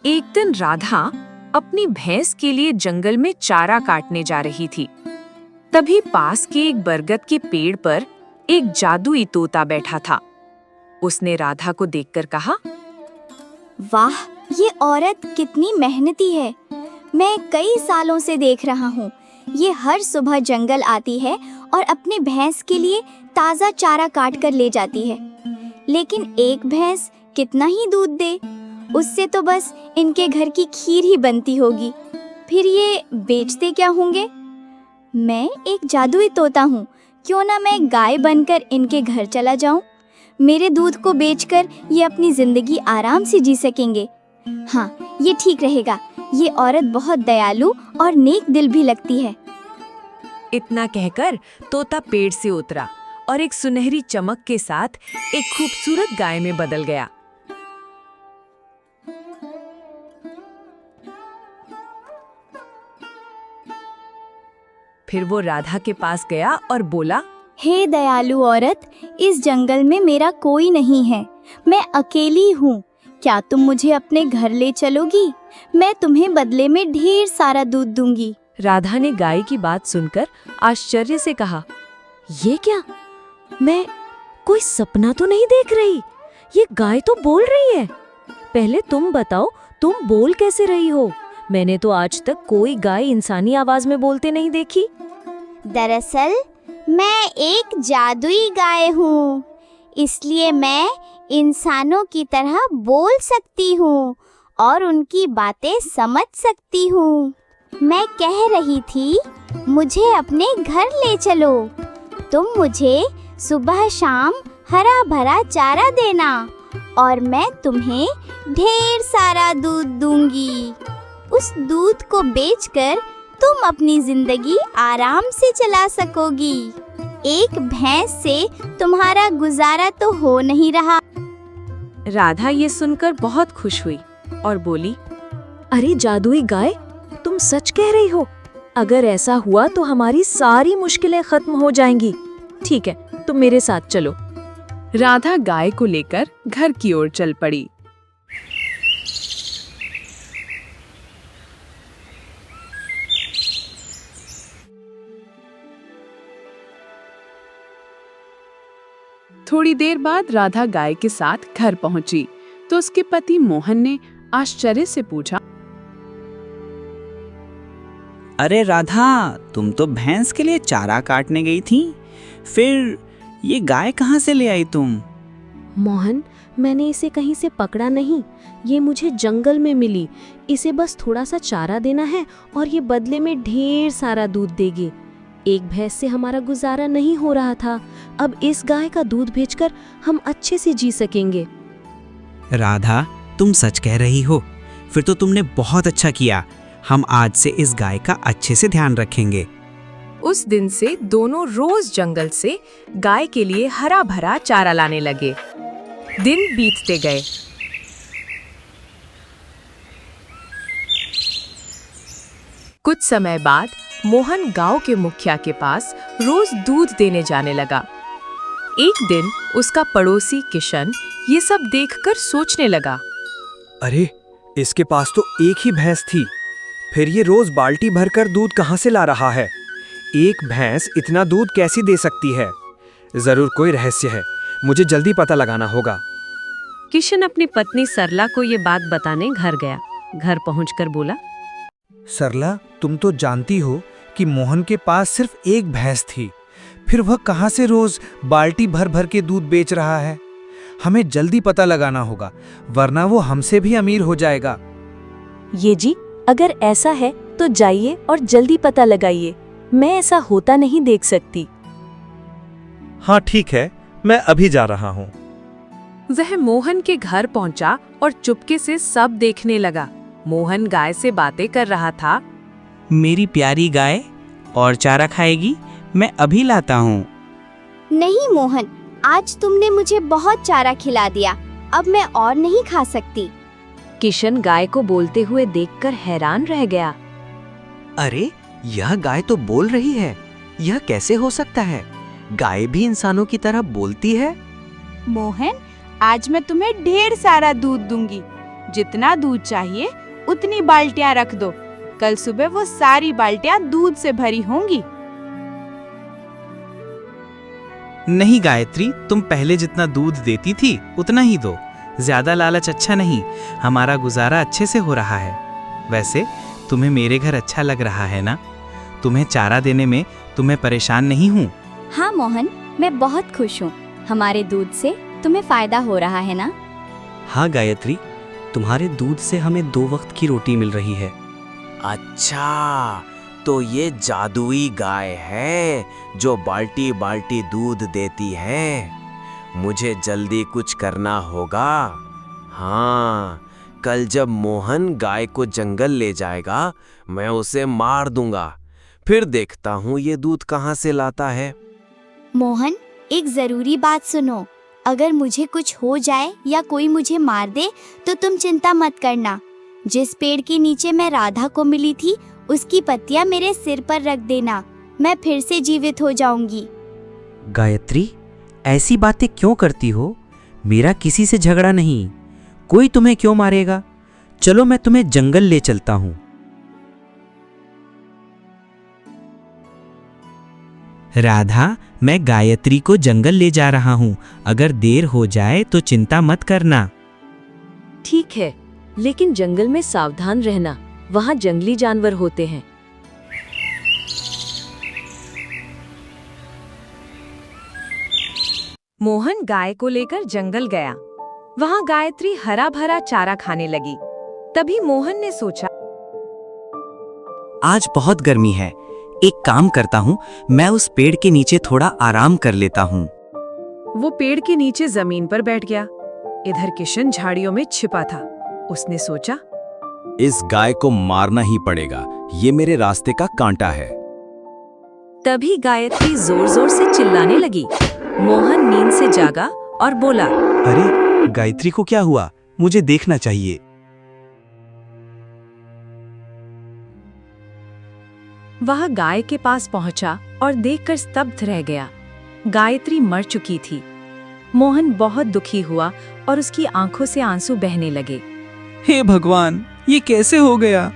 एक दिन राधा अपनी भैंस के लिए जंगल में चारा काटने जा रही थी। तभी पास के एक बरगद के पेड़ पर एक जादुई तोता बैठा था। उसने राधा को देखकर कहा, वाह, ये औरत कितनी मेहनती है। मैं कई सालों से देख रहा हूँ। ये हर सुबह जंगल आती है और अपने भैंस के लिए ताज़ा चारा काट कर ले जाती है। लेकिन एक भैंस कितना ही दूध दे, उससे तो बस इनके घर की खीर ही बनती होगी। फिर ये बेचते क्या होंगे? मैं एक जादुई तोता हूँ, क्यों ना मैं गाय बनकर इनके घर चला जाऊँ। मेरे दूध को बेचकर ये अपनी जिंदगी आराम से जी सकेंगे। हाँ, ये ठीक रहेगा। ये औरत बहुत दयालु और नेक दिल भी लगती है। इतना कहकर तोता पेड़ से उतरा और एक सुनहरी चमक के साथ एक खूबसूरत गाय में बदल गया। फिर वो राधा के पास गया और बोला, हे दयालु औरत, इस जंगल में मेरा कोई नहीं है। मैं अकेली हूँ। क्या तुम मुझे अपने घर ले चलोगी? मैं तुम्हें बदले में ढेर सारा दूध दूंगी। राधा ने गाय की बात सुनकर आश्चर्य से कहा, ये क्या? मैं कोई सपना तो नहीं देख रही। ये गाय तो बोल रही है। पहले तुम बताओ, तुम बोल कैसे रही हो? मैंने तो आज तक कोई गाय इंसानी आवाज में बोलते नहीं देखी। दरअसल मैं एक जादुई गाय हूँ, इसलिए मैं इंसानों की तरह बोल सकती हूँ और उनकी बातें समझ सकती हूँ। मैं कह रही थी, मुझे अपने घर ले चलो। तुम मुझे सुबह शाम हरा भरा चारा देना और मैं तुम्हें ढेर सारा दूध दूंगी। उस दूध को बेचकर तुम अपनी जिंदगी आराम से चला सकोगी। एक भैंस से तुम्हारा गुजारा तो हो नहीं रहा। राधा ये सुनकर बहुत खुश हुई और बोली, अरे जादुई गाय, तुम सच कह रही हो। अगर ऐसा हुआ तो हमारी सारी मुश्किलें खत्म हो जाएंगी। ठीक है, तुम मेरे साथ चलो। राधा गाय को लेकर घर की ओर चल पड़ी। थोड़ी देर बाद राधा गाय के साथ घर पहुंची तो उसके पति मोहन ने आश्चर्य से पूछा, अरे राधा, तुम तो भैंस के लिए चारा काटने गई थी, फिर ये गाय कहाँ से ले आई तुम? मोहन, मैंने इसे कहीं से पकड़ा नहीं। ये मुझे जंगल में मिली। इसे बस थोड़ा सा चारा देना है और ये बदले में ढेर सारा दूध देगी। एक भैंस से हमारा गुजारा नहीं हो रहा था। अब इस गाय का दूध बेचकर हम अच्छे से जी सकेंगे। राधा, तुम सच कह रही हो। फिर तो तुमने बहुत अच्छा किया। हम आज से इस गाय का अच्छे से ध्यान रखेंगे। उस दिन से दोनों रोज जंगल से गाय के लिए हरा भरा चारा लाने लगे। दिन बीतते गए। कुछ समय बाद मोहन गांव के मुखिया के पास रोज दूध देने जाने लगा। एक दिन उसका पड़ोसी किशन ये सब देखकर सोचने लगा, अरे, इसके पास तो एक ही भैंस थी, फिर ये रोज बाल्टी भरकर दूध कहाँ से ला रहा है? एक भैंस इतना दूध कैसे दे सकती है? जरूर कोई रहस्य है, मुझे जल्दी पता लगाना होगा। किशन अपनी पत्नी सरला को ये बात बताने घर गया। घर पहुंचकर बोला, सरला, तुम तो जानती हो कि मोहन के पास सिर्फ एक भैंस थी, फिर वह कहाँ से रोज बाल्टी भर भर के दूध बेच रहा है? हमें जल्दी पता लगाना होगा, वरना वो हमसे भी अमीर हो जाएगा। ये जी, अगर ऐसा है तो जाइए और जल्दी पता लगाइए। मैं ऐसा होता नहीं देख सकती। हाँ ठीक है, मैं अभी जा रहा हूँ। वह मोहन के घर पहुंचा और चुपके से सब देखने लगा। मोहन गाय से बातें कर रहा था। मेरी प्यारी गाय, और चारा खाएगी? मैं अभी लाता हूँ। नहीं मोहन, आज तुमने मुझे बहुत चारा खिला दिया। अब मैं और नहीं खा सकती। किशन गाय को बोलते हुए देखकर हैरान रह गया। अरे, यह गाय तो बोल रही है। यह कैसे हो सकता है? गाय भी इंसानों की तरह बोलती है। मोहन, आज मैं तुम्हें ढेर सारा दूध दूंगी। जितना दूध चाहिए उतनी बाल्टियां रख दो। कल सुबह वो सारी बाल्टियां दूध से भरी होंगी। नहीं गायत्री, तुम पहले जितना दूध देती थी उतना ही दो। ज्यादा लालच अच्छा नहीं, हमारा गुजारा अच्छे से हो रहा है। वैसे तुम्हें मेरे घर अच्छा लग रहा है ना? तुम्हें चारा देने में तुम्हें परेशान नहीं हूँ। हाँ मोहन, मैं बहुत खुश हूँ। हमारे दूध से तुम्हें फायदा हो रहा है ना? हाँ गायत्री, तुम्हारे दूध से हमें 2 वक्त की रोटी मिल रही है। अच्छा, तो ये जादुई गाय है जो बाल्टी बाल्टी दूध देती है। मुझे जल्दी कुछ करना होगा। हाँ, कल जब मोहन गाय को जंगल ले जाएगा, मैं उसे मार दूंगा। फिर देखता हूँ ये दूध कहाँ से लाता है। मोहन, एक जरूरी बात सुनो। अगर मुझे कुछ हो जाए या कोई मुझे मार दे तो तुम चिंता मत करना। जिस पेड़ के नीचे मैं राधा को मिली थी उसकी पत्तियां मेरे सिर पर रख देना। मैं फिर से जीवित हो जाऊंगी। गायत्री, ऐसी बातें क्यों करती हो? मेरा किसी से झगड़ा नहीं। कोई तुम्हें क्यों मारेगा? चलो मैं तुम्हें जंगल ले चलता हूँ। राधा, मैं गायत्री को जंगल ले जा रहा हूँ। अगर देर हो जाए तो चिंता मत करना। ठीक है, लेकिन जंगल में सावधान रहना, वहाँ जंगली जानवर होते हैं। मोहन गाय को लेकर जंगल गया। वहाँ गायत्री हरा भरा चारा खाने लगी। तभी मोहन ने सोचा, आज बहुत गर्मी है, एक काम करता हूँ, मैं उस पेड़ के नीचे थोड़ा आराम कर लेता हूँ। वो पेड़ के नीचे जमीन पर बैठ गया। इधर किशन झाड़ियों में छिपा था। उसने सोचा, इस गाय को मारना ही पड़ेगा, ये मेरे रास्ते का कांटा है। तभी गायत्री जोर जोर से चिल्लाने लगी। मोहन नींद से जागा और बोला, अरे गायत्री को क्या हुआ? मुझे देखना चाहिए। वह गाय के पास पहुंचा और देखकर स्तब्ध रह गया। गायत्री मर चुकी थी। मोहन बहुत दुखी हुआ और उसकी आंखों से आंसू बहने लगे। हे भगवान, ये कैसे हो गया?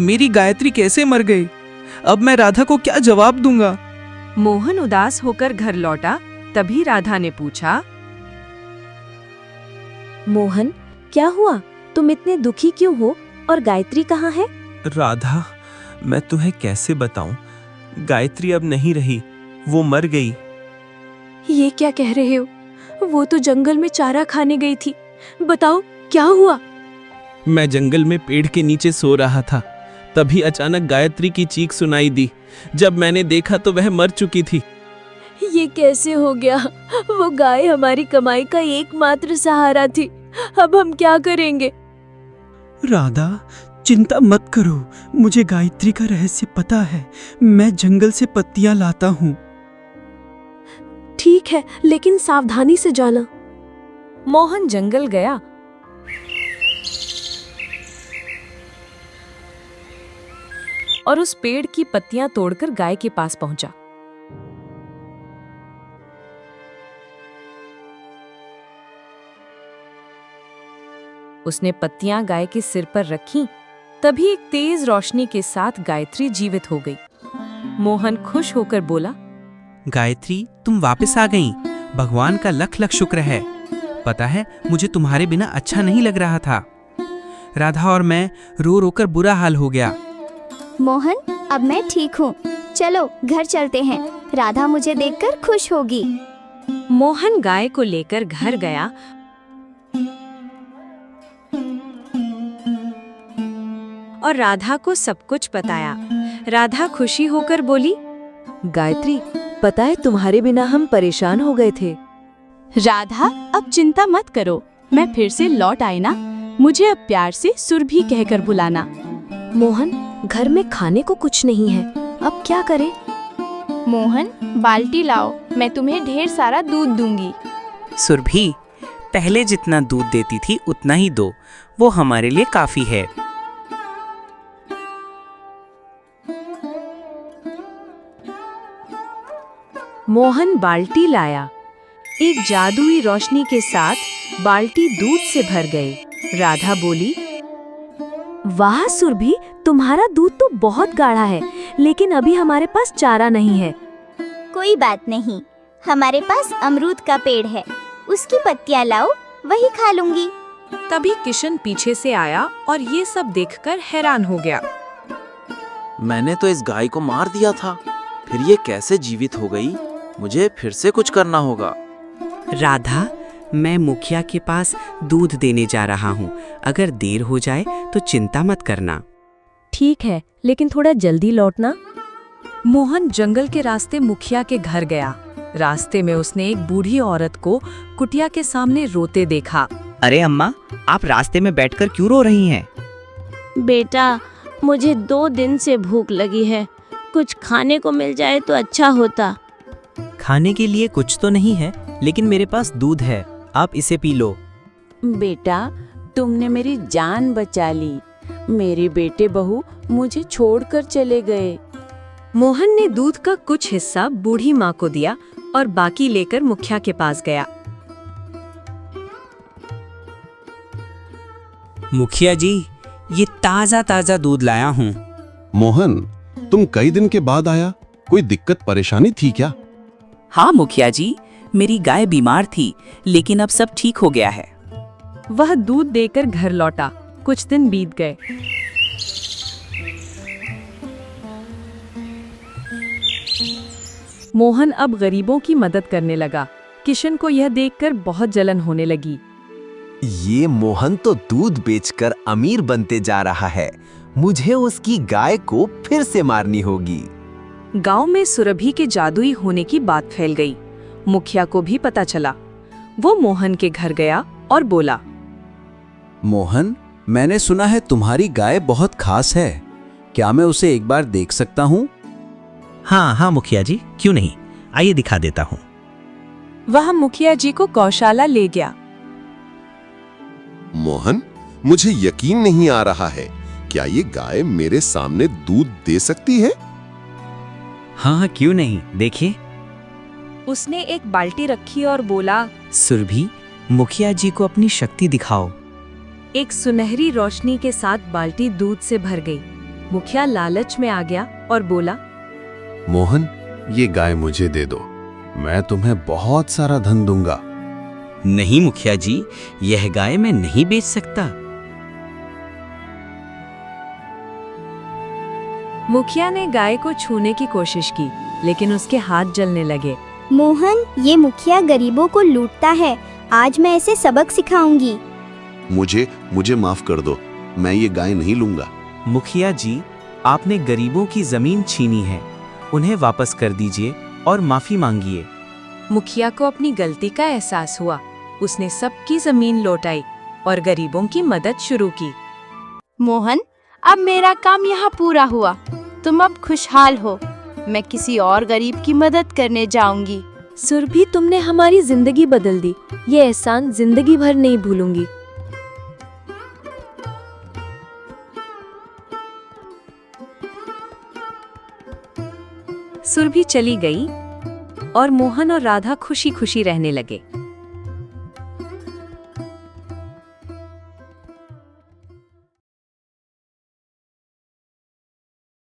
मेरी गायत्री कैसे मर गई? अब मैं राधा को क्या जवाब दूंगा? मोहन उदास होकर घर लौटा। तभी राधा ने पूछा, मोहन, क्या हुआ? तुम इतने दुखी क्यों हो? और गायत्री कहाँ है? राधा, मैं तुम्हें कैसे बताऊं? गायत्री अब नहीं रही, वो मर गई। ये क्या कह रहे हो? वो तो जंगल में चारा खाने गई थी। बताओ क्या हुआ? मैं जंगल में पेड़ के नीचे सो रहा था, तभी अचानक गायत्री की चीख सुनाई दी। जब मैंने देखा तो वह मर चुकी थी। ये कैसे हो गया? वो गाय हमारी कमाई का एकमात्र सहारा थी। अब हम क्या करेंगे? राधा, चिंता मत करो, मुझे गायत्री का रहस्य पता है। मैं जंगल से पत्तियां लाता हूँ। ठीक है, लेकिन सावधानी से जाना। मोहन जंगल गया। और उस पेड़ की पत्तियां तोड़कर गाय के पास पहुंचा। उसने पत्तियां गाय के सिर पर रखीं। तभी एक तेज रोशनी के साथ गायत्री जीवित हो गई। मोहन खुश होकर बोला, गायत्री, तुम वापस आ गईं। भगवान का लख लख शुक्र है। पता है, मुझे तुम्हारे बिना अच्छा नहीं लग रहा था। राधा और मैं रो रो कर बुरा हाल हो गया। मोहन, अब मैं ठीक हूँ। चलो घर चलते हैं। राधा मुझे देखकर खुश होगी। मोहन गाय को लेकर घर गया और राधा को सब कुछ बताया। राधा खुशी होकर बोली, गायत्री, पता है तुम्हारे बिना हम परेशान हो गए थे। राधा, अब चिंता मत करो, मैं फिर से लौट आई ना। मुझे अब प्यार से सुरभि कहकर बुलाना। मोहन, घर में खाने को कुछ नहीं है, अब क्या करें? मोहन, बाल्टी लाओ, मैं तुम्हें ढेर सारा दूध दूंगी। सुरभि, पहले जितना दूध देती थी उतना ही दो, वो हमारे लिए काफी है। मोहन बाल्टी लाया। एक जादुई रोशनी के साथ बाल्टी दूध से भर गई। राधा बोली, वाह सुरभि, तुम्हारा दूध तो बहुत गाढ़ा है, लेकिन अभी हमारे पास चारा नहीं है। कोई बात नहीं, हमारे पास अमरूद का पेड़ है, उसकी पत्तियां लाओ, वही खा लूंगी। तभी किशन पीछे से आया और ये सब देखकर हैरान हो गया। मैंने तो इस गाय को मार दिया था, फिर ये कैसे जीवित हो गई? मुझे फिर से कुछ करना होगा। राधा, मैं मुखिया के पास दूध देने जा रहा हूँ। अगर देर हो जाए तो चिंता मत करना। ठीक है, लेकिन थोड़ा जल्दी लौटना। मोहन जंगल के रास्ते मुखिया के घर गया। रास्ते में उसने एक बूढ़ी औरत को कुटिया के सामने रोते देखा। अरे अम्मा, आप रास्ते में बैठकर क्यों रो रही हैं? बेटा, मुझे 2 दिन से भूख लगी है, कुछ खाने को मिल जाए तो अच्छा होता। खाने के लिए कुछ तो नहीं है, लेकिन मेरे पास दूध है, आप इसे पी लो। बेटा, तुमने मेरी जान बचा ली। मेरे बेटे बहू मुझे छोड़कर चले गए। मोहन ने दूध का कुछ हिस्सा बूढ़ी माँ को दिया और बाकी लेकर मुखिया के पास गया। मुखिया जी, ये ताज़ा ताज़ा दूध लाया हूँ। मोहन, तुम कई दिन के बाद आया, कोई दिक्कत परेशानी थी क्या? हाँ मुखिया जी, मेरी गाय बीमार थी, लेकिन अब सब ठीक हो गया है। वह दूध देकर घर लौटा। कुछ दिन बीत गए। मोहन अब गरीबों की मदद करने लगा। किशन को यह देखकर बहुत जलन होने लगी। ये मोहन तो दूध बेचकर अमीर बनते जा रहा है। मुझे उसकी गाय को फिर से मारनी होगी। गांव में सुरभि के जादुई होने की बात फैल गई। मुखिया को भी पता चला। वो मोहन के घर गया और बोला, मोहन, मैंने सुना है तुम्हारी गाय बहुत खास है, क्या मैं उसे एक बार देख सकता हूँ? हाँ मुखिया जी, क्यों नहीं, आइए दिखा देता हूँ। वह मुखिया जी को गौशाला ले गया। मोहन, मुझे यकीन नहीं आ रहा है, क्या ये गाय मेरे सामने दूध दे सकती है? हाँ, क्यों नहीं, देखिए। उसने एक बाल्टी रखी और बोला, सुरभि, मुखिया जी को अपनी शक्ति दिखाओ। एक सुनहरी रोशनी के साथ बाल्टी दूध से भर गई। मुखिया लालच में आ गया और बोला, मोहन, ये गाय मुझे दे दो, मैं तुम्हें बहुत सारा धन दूंगा। नहीं मुखिया जी, यह गाय मैं नहीं बेच सकता। मुखिया ने गाय को छूने की कोशिश की, लेकिन उसके हाथ जलने लगे। मोहन, ये मुखिया गरीबों को लूटता है, आज मैं इसे सबक सिखाऊंगी। मुझे माफ कर दो, मैं ये गाय नहीं लूंगा। मुखिया जी, आपने गरीबों की जमीन छीनी है, उन्हें वापस कर दीजिए और माफी मांगिए। मुखिया को अपनी गलती का एहसास हुआ। उसने सबकी जमीन लौटाई और गरीबों की मदद शुरू की। मोहन, अब मेरा काम यहाँ पूरा हुआ। तुम अब खुशहाल हो। मैं किसी और गरीब की मदद करने जाऊंगी। सुरभि, तुमने हमारी जिंदगी बदल दी। ये एहसान जिंदगी भर नहीं भूलूंगी। सुरभि चली गई और मोहन और राधा खुशी खुशी रहने लगे।